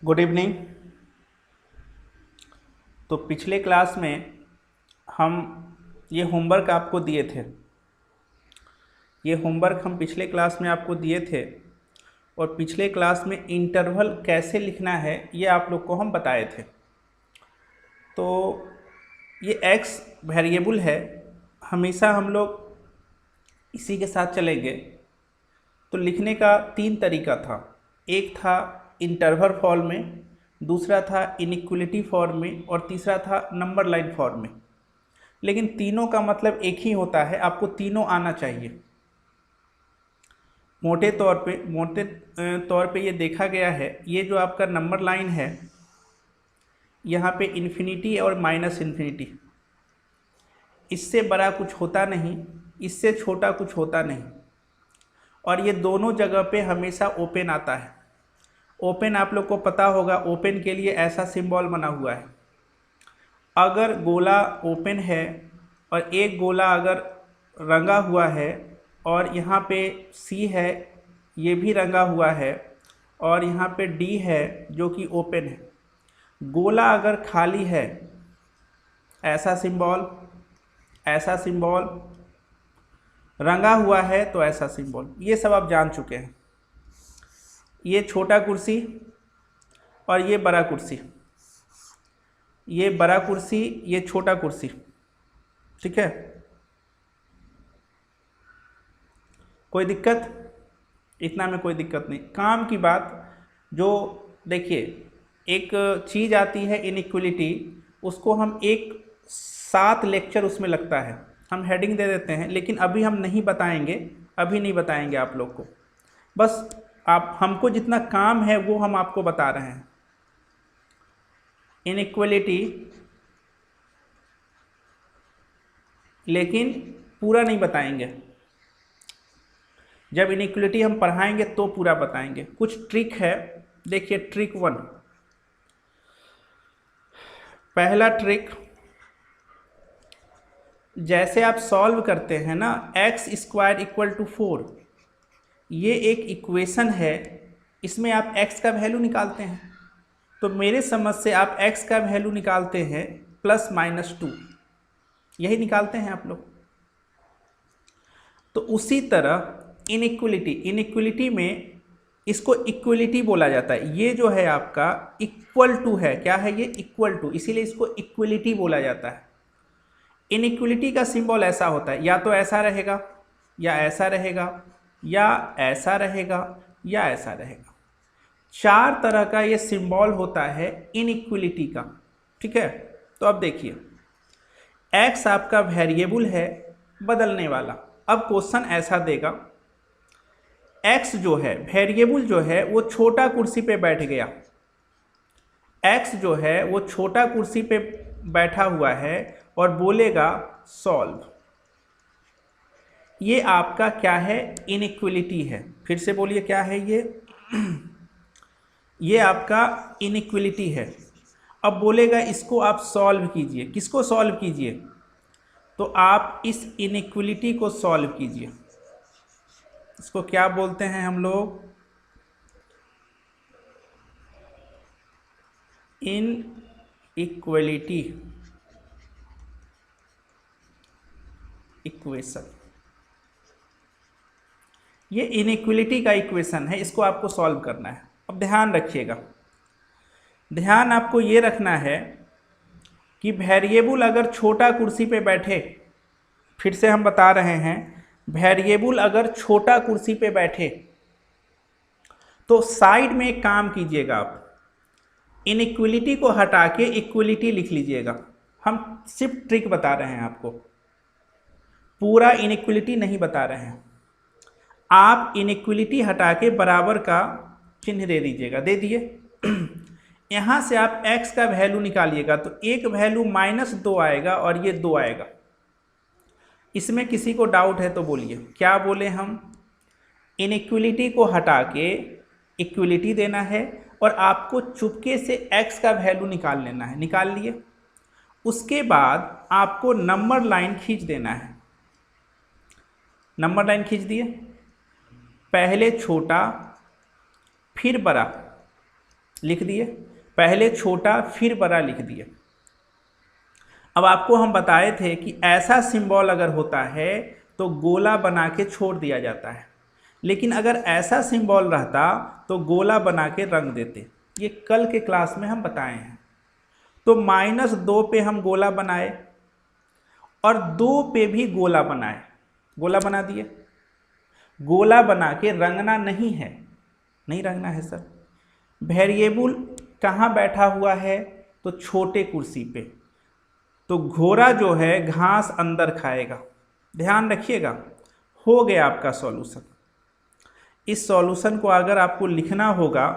Good evening. तो पिछले class में हम ये होमवर्क आपको दिए थे। ये होमवर्क हम पिछले क्लास में आपको दिए थे और पिछले क्लास में इंटरवल कैसे लिखना है ये आप लोग को हम बताए थे। तो ये एक्स वेरिएबल है, हमेशा हम लोग इसी के साथ चलेंगे। तो लिखने का तीन तरीका था। एक था इंटरवल फॉर्म में, दूसरा था इनइक्वलिटी फॉर्म में और तीसरा था नंबर लाइन फॉर्म में। लेकिन तीनों का मतलब एक ही होता है, आपको तीनों आना चाहिए। मोटे तौर पे ये देखा गया है, ये जो आपका नंबर लाइन है यहाँ पे इन्फिनिटी और माइनस इन्फिनिटी, इससे बड़ा कुछ होता नहीं, इससे छोटा कुछ होता नहीं, और ये दोनों जगह पे हमेशा ओपन आता है। ओपन आप लोग को पता होगा, ओपन के लिए ऐसा सिंबल बना हुआ है। अगर गोला ओपन है और एक गोला अगर रंगा हुआ है और यहाँ पे सी है, ये भी रंगा हुआ है, और यहाँ पे डी है जो कि ओपन है। गोला अगर खाली है, ऐसा सिंबल, ऐसा सिंबल, रंगा हुआ है तो ऐसा सिंबल, ये सब आप जान चुके हैं। ये छोटा कुर्सी और ये बड़ा कुर्सी, ये बड़ा कुर्सी, ये छोटा कुर्सी, ठीक है। कोई दिक्कत? इतना में कोई दिक्कत नहीं। काम की बात जो देखिए, एक चीज़ आती है इनइक्वलिटी, उसको हम एक 7 लेक्चर उसमें लगता है, हम हेडिंग दे देते हैं, लेकिन अभी हम नहीं बताएंगे, अभी नहीं बताएंगे आप लोग को। बस आप हमको जितना काम है वो हम आपको बता रहे हैं। इनइक्वलिटी, लेकिन पूरा नहीं बताएंगे। जब इनइक्वलिटी हम पढ़ाएंगे तो पूरा बताएंगे। कुछ ट्रिक है, देखिए ट्रिक 1। पहला ट्रिक, जैसे आप सॉल्व करते हैं ना, एक्स स्क्वायर इक्वल टू 4, ये एक इक्वेशन है, इसमें आप x का वैल्यू निकालते हैं। तो मेरे समझ से आप x का वैल्यू निकालते हैं +-2, यही निकालते हैं आप लोग। तो उसी तरह इनइक्वलिटी में इसको इक्वलिटी बोला जाता है। ये जो है आपका इक्वल टू है, क्या है ये? इक्वल टू, इसीलिए इसको इक्वलिटी बोला जाता है। इनइक्वलिटी का सिंबल ऐसा होता है, या तो ऐसा रहेगा, या ऐसा रहेगा, या ऐसा रहेगा, या ऐसा रहेगा। 4 तरह का ये सिंबल होता है इनइक्वलिटी का, ठीक है। तो अब देखिए, x आपका वेरिएबल है, बदलने वाला। अब क्वेश्चन ऐसा देगा, x जो है वेरिएबल जो है वो छोटा कुर्सी पे बैठ गया, x जो है वो छोटा कुर्सी पे बैठा हुआ है और बोलेगा सॉल्व। ये आपका क्या है? इनइक्वलिटी है। फिर से बोलिए, क्या है ये? ये आपका इनइक्वलिटी है। अब बोलेगा इसको आप सॉल्व कीजिए। किसको सॉल्व कीजिए? तो आप इस इनइक्वलिटी को सॉल्व कीजिए। इसको क्या बोलते हैं हम लोग? Inequality equation. ये इनइक्वलिटी का इक्वेशन है, इसको आपको सॉल्व करना है। अब ध्यान रखिएगा, ध्यान आपको ये रखना है कि वेरिएबल अगर छोटा कुर्सी पे बैठे, फिर से हम बता रहे हैं, वेरिएबल अगर छोटा कुर्सी पे बैठे तो साइड में एक काम कीजिएगा, आप इनइक्वलिटी को हटा के इक्वलिटी लिख लीजिएगा। हम सिर्फ ट्रिक बता रहे हैं आपको, पूरा इनइक्वलिटी नहीं बता रहे हैं। आप इनइक्वलिटी हटा के बराबर का चिन्ह दे दीजिएगा, दे दिए। यहाँ से आप x का वैल्यू निकालिएगा, तो एक वैल्यू -2 आएगा और ये 2 आएगा। इसमें किसी को डाउट है तो बोलिए, क्या बोले हम? इनइक्वलिटी को हटा के इक्वलिटी देना है और आपको चुपके से x का वैल्यू निकाल लेना है। निकाल लिए, उसके बाद आपको नंबर लाइन खींच देना है। नंबर लाइन खींच दिए, पहले छोटा फिर बड़ा, लिख दिए, पहले छोटा फिर बड़ा लिख दिए। अब आपको हम बताए थे कि ऐसा सिंबल अगर होता है तो गोला बना के छोड़ दिया जाता है, लेकिन अगर ऐसा सिंबल रहता तो गोला बना के रंग देते। ये कल के क्लास में हम बताए हैं। तो -2 पे हम गोला बनाए और 2 पे भी गोला बनाए, गोला बना दिए। गोला बना के रंगना नहीं है, नहीं रंगना है सर। वेरिएबल कहाँ बैठा हुआ है? तो छोटे कुर्सी पे। तो घोड़ा जो है घास अंदर खाएगा। ध्यान रखिएगा। हो गया आपका सॉल्यूशन। इस सॉल्यूशन को अगर आपको लिखना होगा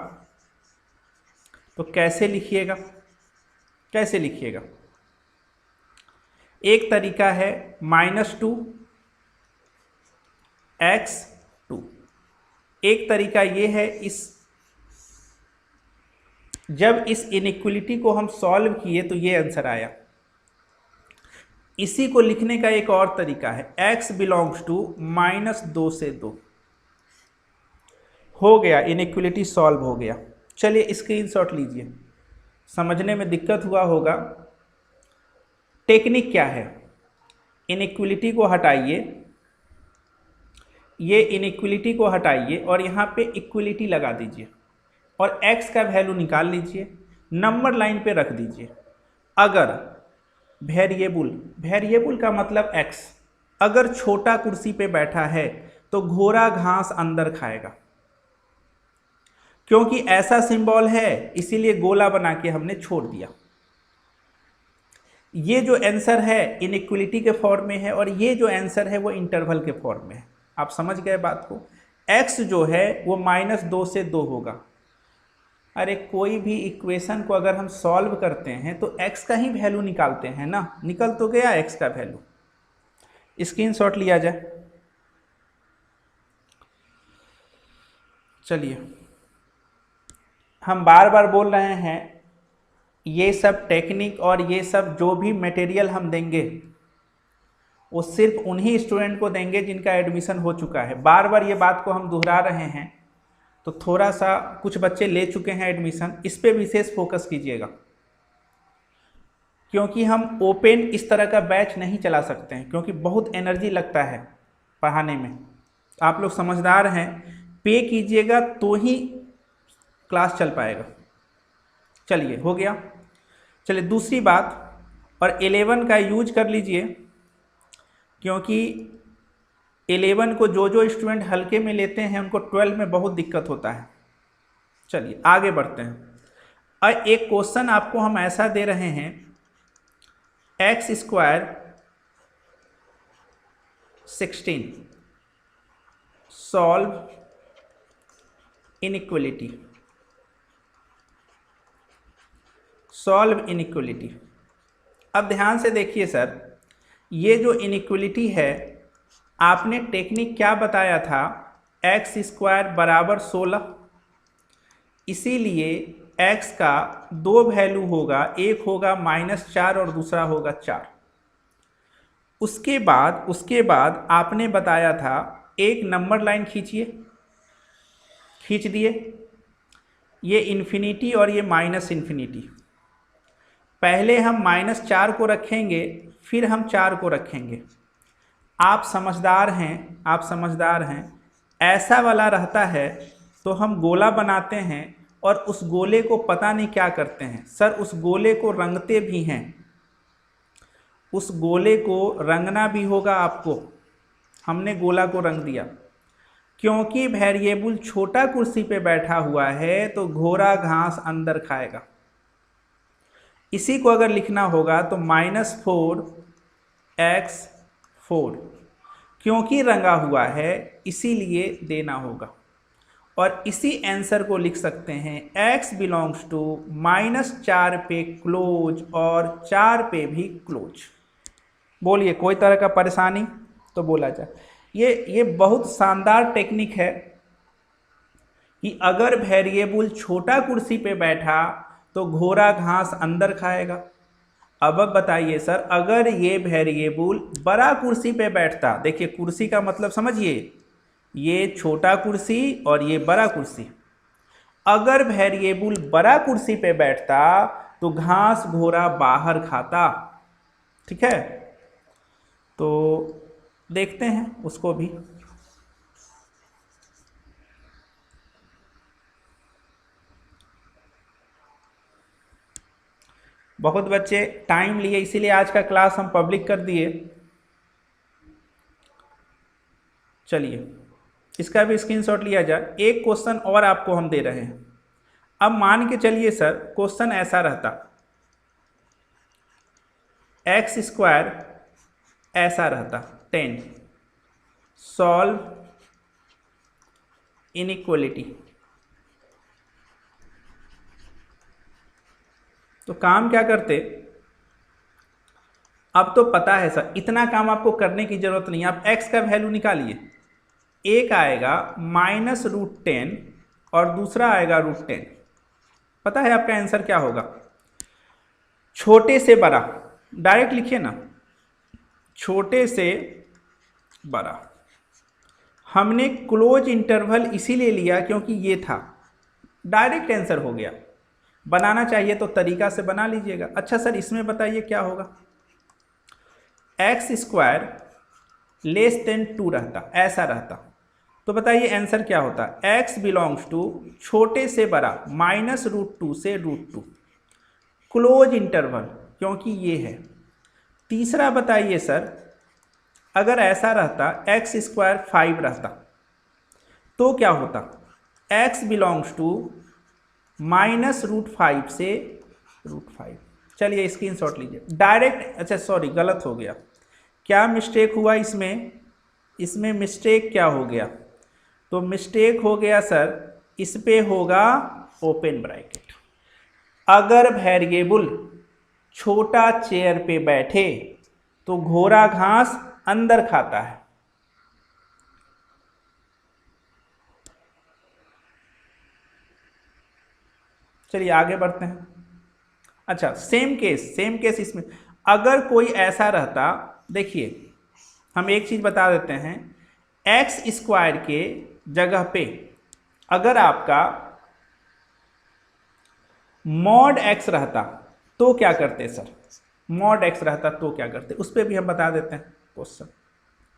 तो कैसे लिखिएगा? कैसे लिखिएगा? एक तरीका है -2 x2। एक तरीका ये है, जब इस इनइक्वलिटी को हम सॉल्व किए तो ये आंसर आया। इसी को लिखने का एक और तरीका है, x बिलोंग्स टू -2 से 2। हो गया, इनइक्वलिटी सॉल्व हो गया। चलिए स्क्रीनशॉट लीजिए, समझने में दिक्कत हुआ होगा। टेक्निक क्या है? इनइक्वलिटी को हटाइए, ये इनइक्वलिटी को हटाइए और यहाँ पे इक्वलिटी लगा दीजिए और x का वैल्यू निकाल लीजिए, नंबर लाइन पे रख दीजिए। अगर वेरिएबल का मतलब x अगर छोटा कुर्सी पे बैठा है तो घोड़ा घास अंदर खाएगा। क्योंकि ऐसा सिंबल है इसीलिए गोला बना के हमने छोड़ दिया। ये जो आंसर है इनइक्वलिटी के फॉर्म में है और ये जो आंसर है वो इंटरवल के फॉर्म में है। आप समझ गए बात को? x जो है वो -2 से 2 होगा। अरे कोई भी इक्वेशन को अगर हम सॉल्व करते हैं तो x का ही वैल्यू निकालते हैं ना। निकल तो गया x का वैल्यू। स्क्रीनशॉट लिया जाए। चलिए, हम बार बार बोल रहे हैं, ये सब टेक्निक और ये सब जो भी मटेरियल हम देंगे वो सिर्फ उन्हीं स्टूडेंट को देंगे जिनका एडमिशन हो चुका है। बार बार ये बात को हम दोहरा रहे हैं तो थोड़ा सा कुछ बच्चे ले चुके हैं एडमिशन, इस पे विशेष फोकस कीजिएगा। क्योंकि हम ओपन इस तरह का बैच नहीं चला सकते हैं, क्योंकि बहुत एनर्जी लगता है पढ़ाने में। आप लोग समझदार हैं, पे कीजिएगा तो ही क्लास चल पाएगा। चलिए, हो गया। चलिए दूसरी बात, और 11 का यूज कर लीजिए, क्योंकि 11 को जो स्टूडेंट हल्के में लेते हैं उनको 12 में बहुत दिक्कत होता है। चलिए आगे बढ़ते हैं। और एक क्वेश्चन आपको हम ऐसा दे रहे हैं, x² 16 solve inequality. Solve inequality. अब ध्यान से देखिए सर, ये जो इनइक्वलिटी है आपने टेक्निक क्या बताया था? x² बराबर 16। इसीलिए x का 2 वैल्यू होगा, एक होगा -4 और दूसरा होगा 4। उसके बाद आपने बताया था एक नंबर लाइन खींचिए, खींच दिए। ये इन्फिनिटी और ये -इन्फिनिटी। पहले हम -4 को रखेंगे, फिर हम 4 को रखेंगे। आप समझदार हैं, ऐसा वाला रहता है तो हम गोला बनाते हैं और उस गोले को पता नहीं क्या करते हैं सर, उस गोले को रंगते भी हैं। उस गोले को रंगना भी होगा आपको। हमने गोला को रंग दिया, क्योंकि वेरिएबल छोटा कुर्सी पे बैठा हुआ है तो घोड़ा घास अंदर खाएगा। इसी को अगर लिखना होगा तो -4x4, क्योंकि रंगा हुआ है इसीलिए देना होगा। और इसी आंसर को लिख सकते हैं x बिलोंग्स टू -4 पे क्लोज और 4 पे भी क्लोज। बोलिए कोई तरह का परेशानी तो बोला जाए। ये बहुत शानदार टेक्निक है कि अगर वेरिएबल छोटा कुर्सी पे बैठा तो घोड़ा घास अंदर खाएगा। अब बताइए सर, अगर ये वेरिएबल बड़ा कुर्सी पे बैठता, देखिए कुर्सी का मतलब समझिए, ये छोटा कुर्सी और ये बड़ा कुर्सी, अगर वेरिएबल बड़ा कुर्सी पे बैठता तो घास घोड़ा बाहर खाता। ठीक है, तो देखते हैं उसको भी। बहुत बच्चे टाइम लिए, इसीलिए आज का क्लास हम पब्लिक कर दिए। चलिए इसका भी स्क्रीनशॉट लिया जाए। एक क्वेश्चन और आपको हम दे रहे हैं। अब मान के चलिए सर, क्वेश्चन ऐसा रहता, एक्स स्क्वायर ऐसा रहता 10, सॉल्व इनइक्वलिटी। तो काम क्या करते, अब तो पता है सर, इतना काम आपको करने की जरूरत नहीं। आप x का वैल्यू निकालिए, एक आएगा -√10 और दूसरा आएगा √10। पता है आपका आंसर क्या होगा? छोटे से बड़ा, डायरेक्ट लिखिए ना, छोटे से बड़ा। हमने क्लोज इंटरवल इसीलिए लिया क्योंकि ये था, डायरेक्ट आंसर हो गया। बनाना चाहिए तो तरीका से बना लीजिएगा। अच्छा सर इसमें बताइए क्या होगा? एक्स स्क्वायर लेस देन 2 रहता, ऐसा रहता, तो बताइए आंसर क्या होता? x बिलोंग्स टू छोटे से बड़ा -√2 से √2, क्लोज इंटरवल, क्योंकि ये है। तीसरा बताइए सर, अगर ऐसा रहता एक्स स्क्वायर 5 रहता तो क्या होता? x बिलोंग्स टू -√5 से √5। चलिए स्क्रीनशॉट लीजिए डायरेक्ट। अच्छा सॉरी गलत हो गया, क्या मिस्टेक हुआ इसमें? इसमें मिस्टेक क्या हो गया? तो मिस्टेक हो गया सर, इस पे होगा ओपन ब्रैकेट। अगर वेरिएबल छोटा चेयर पे बैठे तो घोड़ा घास अंदर खाता है। चलिए आगे बढ़ते हैं। अच्छा सेम केस इसमें अगर कोई ऐसा रहता, देखिए हम एक चीज बता देते हैं, एक्स स्क्वायर के जगह पे अगर आपका मॉड एक्स रहता तो क्या करते सर? मॉड एक्स रहता तो क्या करते, उस पर भी हम बता देते हैं क्वेश्चन।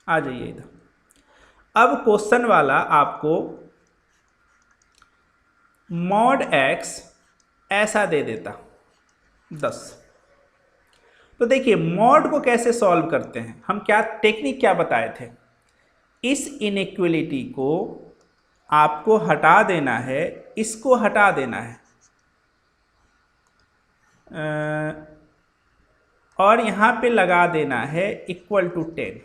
आ जाइए इधर। अब क्वेश्चन वाला आपको मॉड एक्स ऐसा दे देता 10। तो देखिए मॉड को कैसे सॉल्व करते हैं हम, क्या टेक्निक क्या बताए थे? इस इनइक्वलिटी को आपको हटा देना है, इसको हटा देना है, और यहां पे लगा देना है इक्वल टू 10।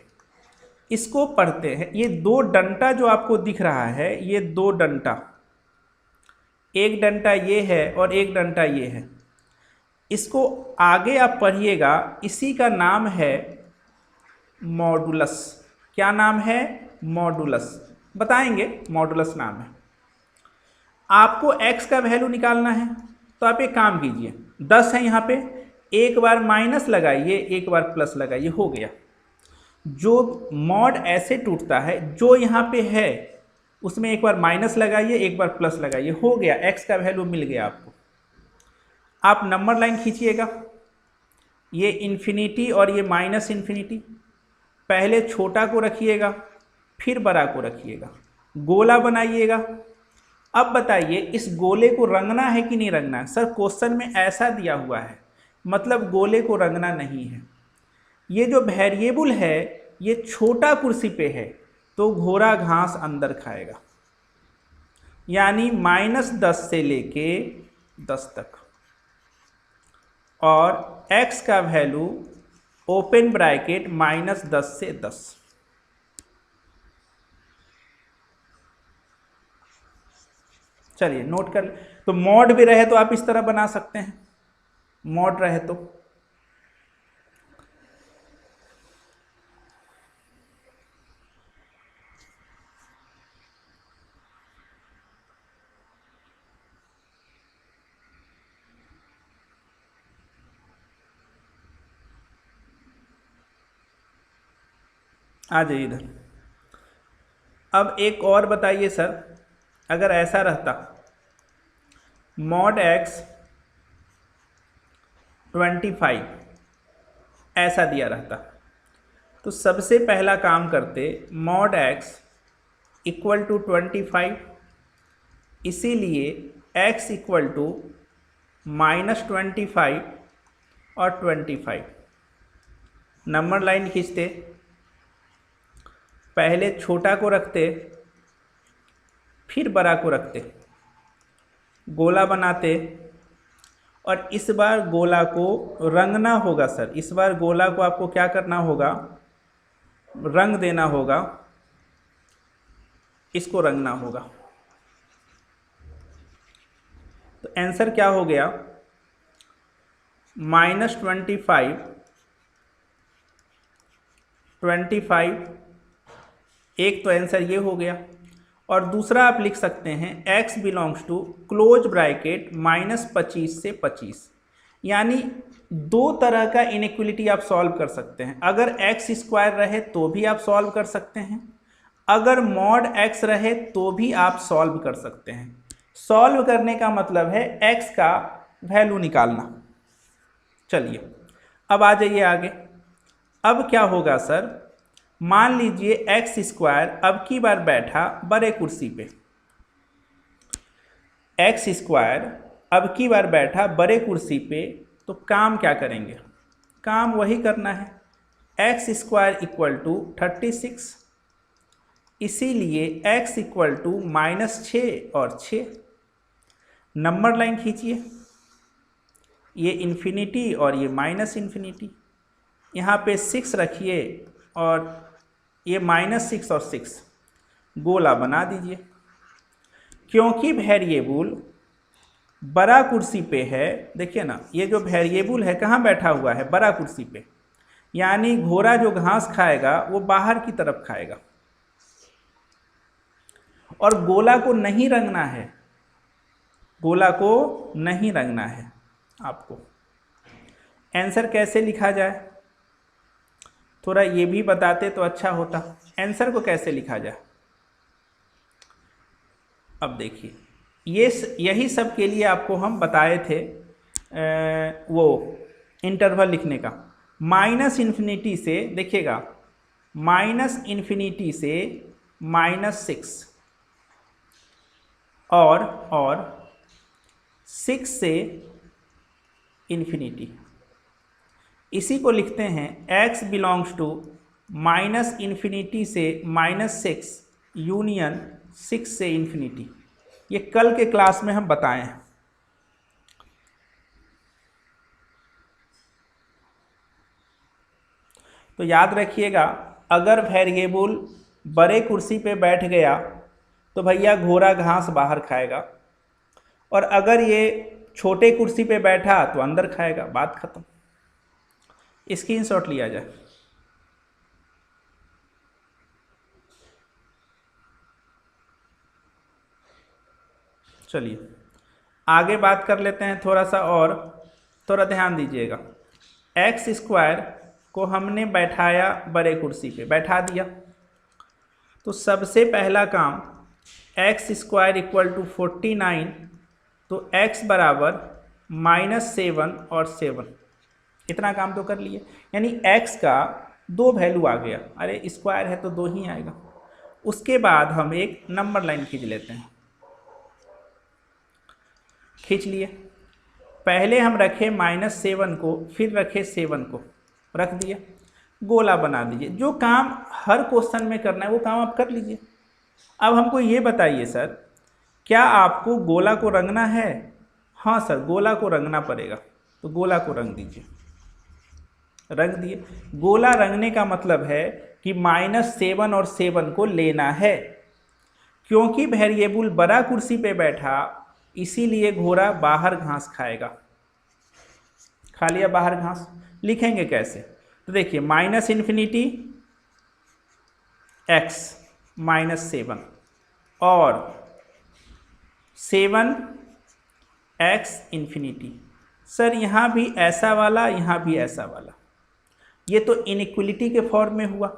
इसको पढ़ते हैं, ये दो डंटा जो आपको दिख रहा है, ये दो डंटा, एक डंटा ये है और एक डंटा ये है, इसको आगे आप पढ़िएगा, इसी का नाम है मॉडुलस। क्या नाम है? मॉडुलस। बताएंगे मॉडुलस नाम है। आपको x का वैल्यू निकालना है तो आप एक काम कीजिए, 10 है यहाँ पे, एक बार माइनस लगाइए, एक बार प्लस लगाइए, हो गया। जो मॉड ऐसे टूटता है, जो यहाँ पे है उसमें एक बार माइनस लगाइए, एक बार प्लस लगाइए, हो गया, x का वैल्यू मिल गया आपको। आप नंबर लाइन खींचिएगा, ये इन्फिनिटी और ये माइनस इन्फिनिटी, पहले छोटा को रखिएगा फिर बड़ा को रखिएगा, गोला बनाइएगा। अब बताइए इस गोले को रंगना है कि नहीं रंगना है? सर क्वेश्चन में ऐसा दिया हुआ है, मतलब गोले को रंगना नहीं है। ये जो वेरिएबल है ये छोटा कुर्सी पे है तो घोड़ा घास अंदर खाएगा, यानी -10 से लेके 10 तक, और x का वैल्यू ओपन ब्रैकेट -10 से 10। चलिए नोट कर, तो मॉड भी रहे तो आप इस तरह बना सकते हैं, मॉड रहे तो। आ जाइए इधर। अब एक और बताइए सर, अगर ऐसा रहता मॉड x 25 ऐसा दिया रहता, तो सबसे पहला काम करते मॉड x इक्वल टू 25, इसीलिए x इक्वल टू -25 और 25। नंबर लाइन खींचते, पहले छोटा को रखते फिर बड़ा को रखते, गोला बनाते, और इस बार गोला को रंगना होगा सर। इस बार गोला को आपको क्या करना होगा, रंग देना होगा, इसको रंगना होगा। तो आंसर क्या हो गया, -25, 25, एक तो आंसर ये हो गया। और दूसरा आप लिख सकते हैं x belongs to close bracket -25 से 25। यानी दो तरह का इनइक्वलिटी आप सॉल्व कर सकते हैं। अगर x स्क्वायर रहे तो भी आप सॉल्व कर सकते हैं, अगर मॉड x रहे तो भी आप सॉल्व कर सकते हैं। सॉल्व करने का मतलब है x का वैल्यू निकालना। चलिए अब आ जाइए आगे। अब क्या होगा सर, मान लीजिए एक्स स्क्वायर अब की बार बैठा बड़े कुर्सी पे, एक्स स्क्वायर अब की बार बैठा बड़े कुर्सी पे, तो काम क्या करेंगे, काम वही करना है, एक्स स्क्वायर इक्वल टू 36, इसीलिए x इक्वल टू -6 और 6। नंबर लाइन खींचिए, ये इन्फिनिटी और ये -इन्फिनिटी, यहाँ पे 6 रखिए और ये -6 और 6 गोला बना दीजिए। क्योंकि वेरिएबल बड़ा कुर्सी पे है, देखिए ना, ये जो वेरिएबल है कहाँ बैठा हुआ है, बड़ा कुर्सी पे, यानी घोड़ा जो घास खाएगा वो बाहर की तरफ खाएगा। और गोला को नहीं रंगना है, गोला को नहीं रंगना है आपको। आंसर कैसे लिखा जाए, थोड़ा ये भी बताते तो अच्छा होता। आंसर को कैसे लिखा जाए, अब देखिए, यही सब के लिए आपको हम बताए थे वो इंटरवल लिखने का। -इन्फिनिटी से, देखिएगा, -इन्फिनिटी से -6 और 6 से इन्फिनिटी, इसी को लिखते हैं x बिलोंग्स टू -इन्फिनिटी से -6 यूनियन 6 से इन्फिनिटी। ये कल के क्लास में हम बताए हैं। तो याद रखिएगा, अगर वेरिएबल बड़े कुर्सी पे बैठ गया तो भैया घोड़ा घास बाहर खाएगा, और अगर ये छोटे कुर्सी पे बैठा तो अंदर खाएगा, बात खत्म। स्क्रीनशॉट लिया जाए। चलिए आगे बात कर लेते हैं थोड़ा सा, और थोड़ा ध्यान दीजिएगा। एक्स स्क्वायर को हमने बैठाया बड़े कुर्सी पे, बैठा दिया, तो सबसे पहला काम एक्स स्क्वायर इक्वल टू 49, तो x बराबर -7 और 7, इतना काम तो कर लिए। यानी x का 2 वैल्यू आ गया, अरे स्क्वायर है तो 2 ही आएगा। उसके बाद हम एक नंबर लाइन खींच लेते हैं, खींच लिए। पहले हम रखे -7 को, फिर रखे 7 को, रख दिया, गोला बना दीजिए। जो काम हर क्वेश्चन में करना है वो काम आप कर लीजिए। अब हमको ये बताइए सर, क्या आपको गोला को रंगना है? हाँ सर, गोला को रंगना पड़ेगा, तो गोला को रंग दीजिए, रंग दिए। गोला रंगने का मतलब है कि -7 और 7 को लेना है। क्योंकि वेरिएबल बड़ा कुर्सी पे बैठा, इसीलिए घोड़ा बाहर घास खाएगा। खा लिया बाहर घास, लिखेंगे कैसे? तो देखिए, -इन्फिनिटी x -7 और 7 x इन्फिनिटी। सर यहाँ भी ऐसा वाला, यहाँ भी ऐसा वाला, ये तो इनइक्वलिटी के फॉर्म में हुआ।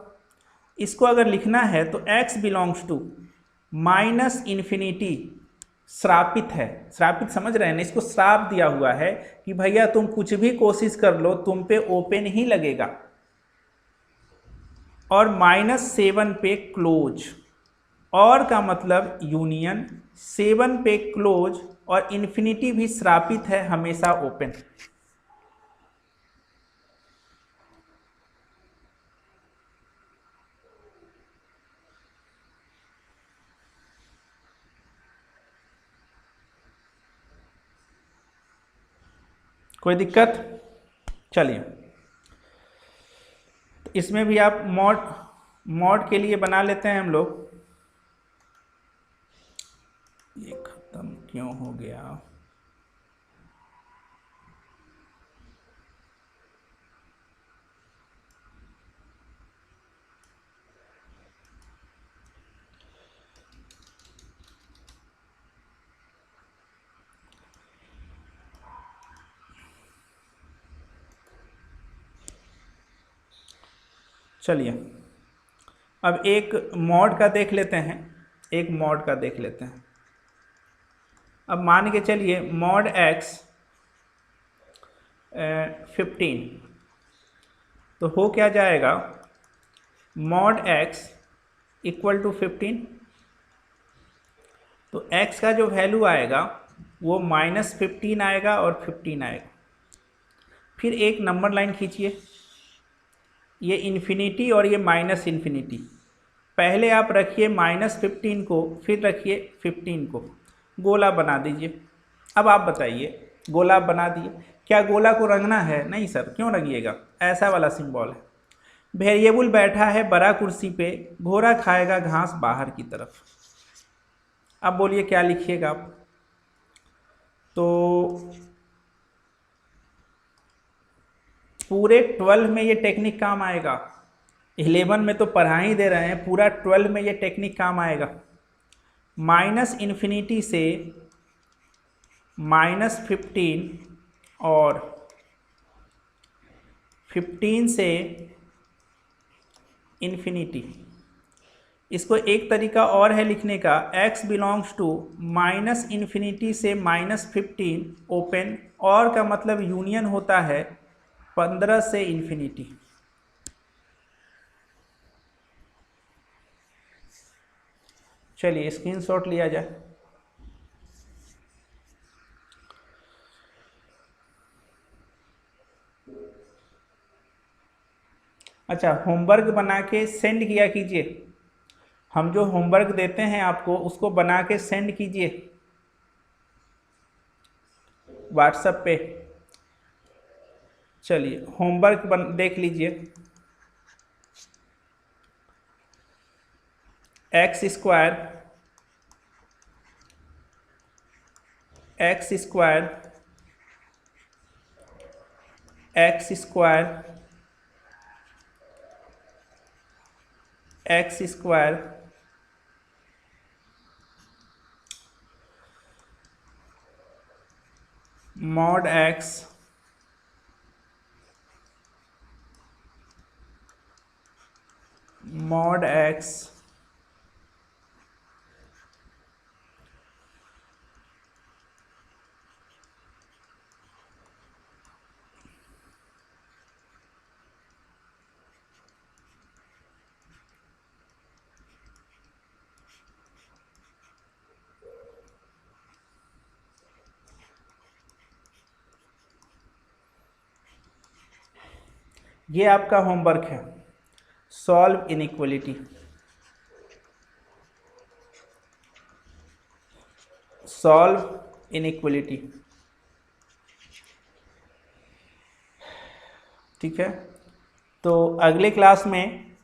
इसको अगर लिखना है तो x बिलोंग्स टू -इन्फिनिटी श्रापित है। श्रापित समझ रहे हैं ना, इसको श्राप दिया हुआ है कि भैया तुम कुछ भी कोशिश कर लो तुम पे ओपन ही लगेगा। और -7 पे क्लोज, और का मतलब यूनियन, 7 पे क्लोज, और इन्फिनिटी भी श्रापित है, हमेशा ओपन। कोई दिक्कत? चलिए, तो इसमें भी आप मॉड के लिए बना लेते हैं हम लोग। ये खत्म क्यों हो गया? चलिए, अब एक मॉड का देख लेते हैं, एक मॉड का देख लेते हैं। अब मान के चलिए मॉड x 15, तो हो क्या जाएगा, मॉड x इक्वल टू 15, तो x का जो वैल्यू आएगा वो -15 आएगा और 15 आएगा। फिर एक नंबर लाइन खींचिए, ये इन्फिनिटी और ये माइनस इन्फिनिटी, पहले आप रखिए -15 को, फिर रखिए 15 को, गोला बना दीजिए। अब आप बताइए, गोला बना दिए, क्या गोला को रंगना है? नहीं सर, क्यों रंगिएगा, ऐसा वाला सिंबल है। वेरिएबल बैठा है बड़ा कुर्सी पे, घोड़ा खाएगा घास बाहर की तरफ। अब बोलिए क्या लिखिएगा आप? तो पूरे 12 में ये टेक्निक काम आएगा, 11 में तो पढ़ा ही दे रहे हैं, पूरा 12 में ये टेक्निक काम आएगा। -इन्फिनिटी से -15 और 15 से इन्फिनिटी। इसको एक तरीका और है लिखने का, x बिलोंग्स टू -इन्फिनिटी से -15 ओपन, और का मतलब यूनियन होता है 15 से इन्फिनिटी। चलिए स्क्रीनशॉट लिया जाए। अच्छा, होमवर्क बना के सेंड किया कीजिए, हम जो होमवर्क देते हैं आपको उसको बना के सेंड कीजिए व्हाट्सएप पे। चलिए होमवर्क देख लीजिए। X square x square x square x square mod x mod x ये आपका होमवर्क है, सॉल्व इनइक्वलिटी। सॉल्व इनइक्वलिटी, ठीक है। तो अगले क्लास में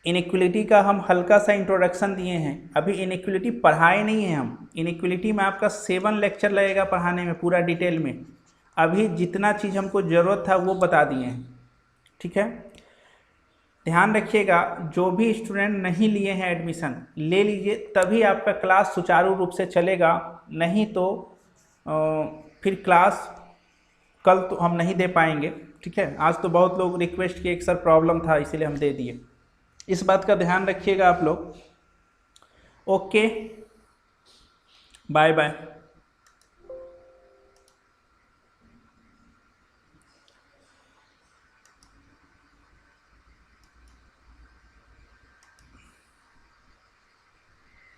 इनइक्वलिटी का हम हल्का सा इंट्रोडक्शन दिए हैं, अभी इनइक्वलिटी पढ़ाए नहीं है हम। इनइक्वलिटी में आपका 7 लेक्चर लगेगा पढ़ाने में पूरा डिटेल में, अभी जितना चीज़ हमको ज़रूरत था वो बता दिए हैं, ठीक है। ध्यान रखिएगा, जो भी स्टूडेंट नहीं लिए हैं एडमिशन ले लीजिए, तभी आपका क्लास सुचारू रूप से चलेगा, नहीं तो फिर क्लास कल तो हम नहीं दे पाएंगे, ठीक है। आज तो बहुत लोग रिक्वेस्ट किए, एक सर प्रॉब्लम था इसीलिए हम दे दिए, इस बात का ध्यान रखिएगा आप लोग। ओके। Bye bye.